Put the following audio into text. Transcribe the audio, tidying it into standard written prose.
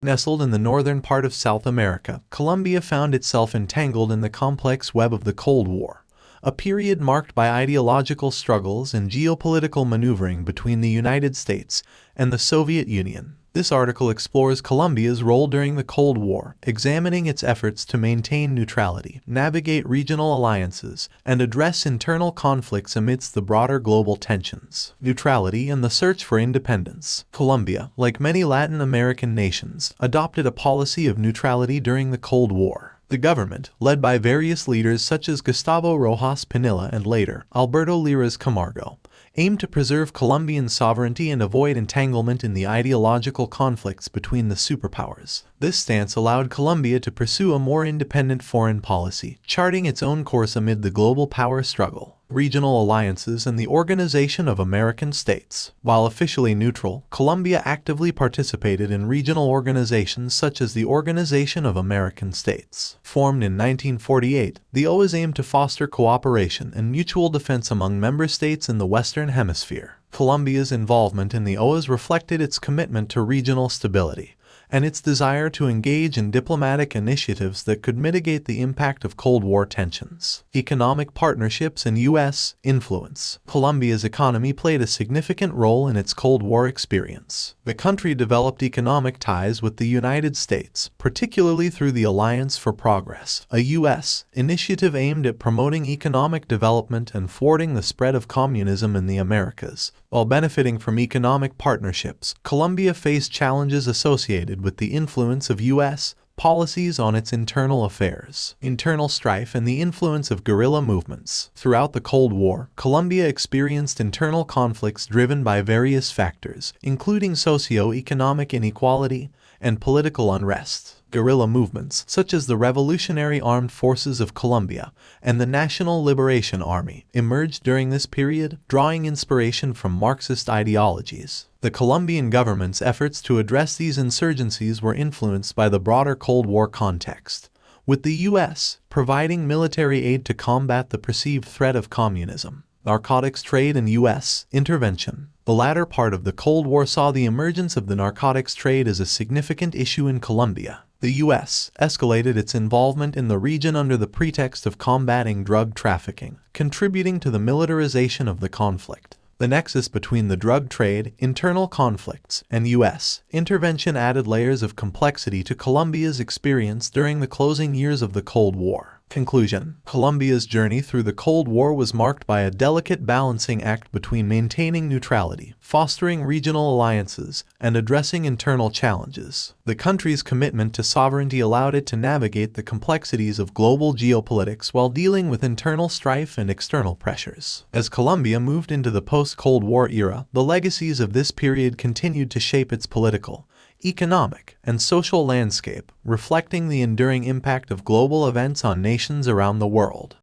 Nestled in the northern part of South America, Colombia found itself entangled in the complex web of the Cold War, a period marked by ideological struggles and geopolitical maneuvering between the United States and the Soviet Union. This article explores Colombia's role during the Cold War, examining its efforts to maintain neutrality, navigate regional alliances, and address internal conflicts amidst the broader global tensions. Neutrality and the search for independence. Colombia, like many Latin American nations, adopted a policy of neutrality during the Cold War. The government, led by various leaders such as Gustavo Rojas Pinilla and later Alberto Lleras Camargo, aimed to preserve Colombian sovereignty and avoid entanglement in the ideological conflicts between the superpowers. This stance allowed Colombia to pursue a more independent foreign policy, charting its own course amid the global power struggle. Regional alliances and the Organization of American States. While officially neutral, Colombia actively participated in regional organizations such as the Organization of American States. Formed in 1948, the OAS aimed to foster cooperation and mutual defense among member states in the Western Hemisphere. Colombia's involvement in the OAS reflected its commitment to regional stability and its desire to engage in diplomatic initiatives that could mitigate the impact of Cold War tensions. Economic partnerships and U.S. influence. Colombia's economy played a significant role in its Cold War experience. The country developed economic ties with the United States, particularly through the Alliance for Progress, a U.S. initiative aimed at promoting economic development and thwarting the spread of communism in the Americas. While benefiting from economic partnerships, Colombia faced challenges associated with the influence of U.S. policies on its internal affairs. Internal strife and the influence of guerrilla movements. Throughout the Cold War, Colombia experienced internal conflicts driven by various factors, including socio-economic inequality and political unrest. Guerrilla movements, such as the Revolutionary Armed Forces of Colombia and the National Liberation Army, emerged during this period, drawing inspiration from Marxist ideologies. The Colombian government's efforts to address these insurgencies were influenced by the broader Cold War context, with the U.S. providing military aid to combat the perceived threat of communism. Narcotics trade and U.S. intervention. The latter part of the Cold War saw the emergence of the narcotics trade as a significant issue in Colombia. The U.S. escalated its involvement in the region under the pretext of combating drug trafficking, contributing to the militarization of the conflict. The nexus between the drug trade, internal conflicts, and U.S. intervention added layers of complexity to Colombia's experience during the closing years of the Cold War. Conclusion. Colombia's journey through the Cold War was marked by a delicate balancing act between maintaining neutrality, fostering regional alliances, and addressing internal challenges. The country's commitment to sovereignty allowed it to navigate the complexities of global geopolitics while dealing with internal strife and external pressures. As Colombia moved into the post-Cold War era, the legacies of this period continued to shape its political, economic, and social landscape, reflecting the enduring impact of global events on nations around the world.